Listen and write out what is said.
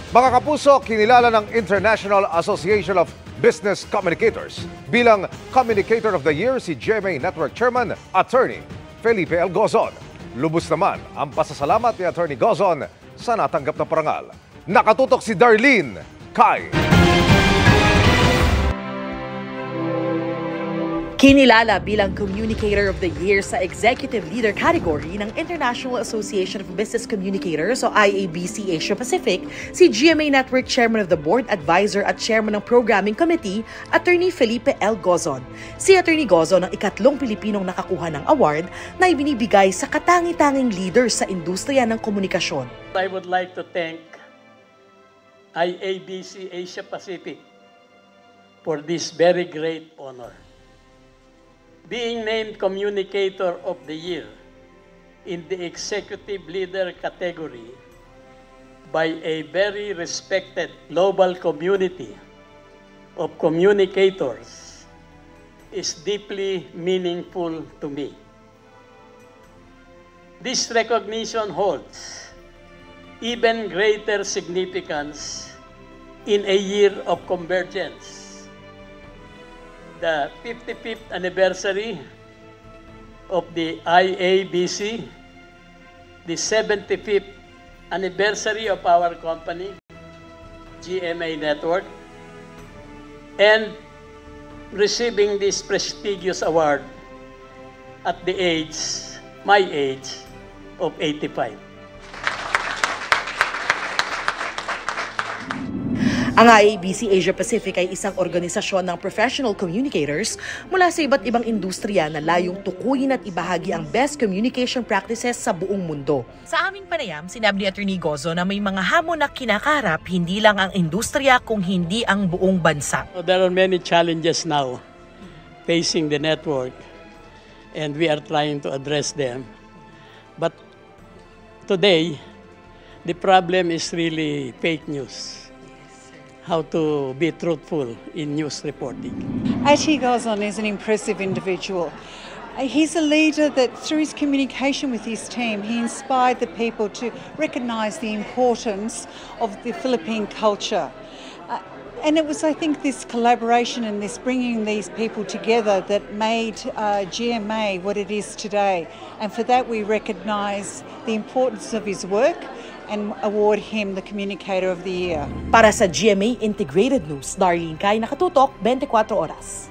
Mga kapuso, kinilala ng International Association of Business Communicators bilang Communicator of the Year si GMA Network Chairman, Attorney Felipe L. Gozon. Lubos naman ang pasasalamat ni Attorney Gozon sa natanggap na parangal. Nakatutok si Darlene Kai. Kinilala bilang Communicator of the Year sa Executive Leader category ng International Association of Business Communicators o IABC Asia Pacific si GMA Network Chairman of the Board Advisor at Chairman ng Programming Committee, Attorney Felipe L. Gozon. Si Attorney Gozon ang ikatlong Pilipinong nakakuha ng award na ibinibigay sa katangi-tanging leader sa industriya ng komunikasyon. I would like to thank IABC Asia Pacific for this very great honor. Being named Communicator of the Year in the Executive Leader category by a very respected global community of communicators is deeply meaningful to me. This recognition holds even greater significance in a year of convergence. The 55th anniversary of the IABC, the 75th anniversary of our company, GMA Network, and receiving this prestigious award at the age, my age, of 85. Ang IABC Asia Pacific ay isang organisasyon ng professional communicators mula sa iba't ibang industriya na layong tukuyin at ibahagi ang best communication practices sa buong mundo. Sa aming panayam, sinabi ni Attorney Gozon na may mga hamon na kinakaharap hindi lang ang industriya kung hindi ang buong bansa. There are many challenges now facing the network and we are trying to address them. But today, the problem is really fake news. How to be truthful in news reporting. Atty Gozon is an impressive individual. He's a leader that through his communication with his team, he inspired the people to recognise the importance of the Philippine culture. And it was, I think, this collaboration and this bringing these people together that made GMA what it is today. And for that we recognise the importance of his work and award him the Communicator of the Year. Para sa GMA Integrated News, Darlene Kai, nakatutok 24 oras.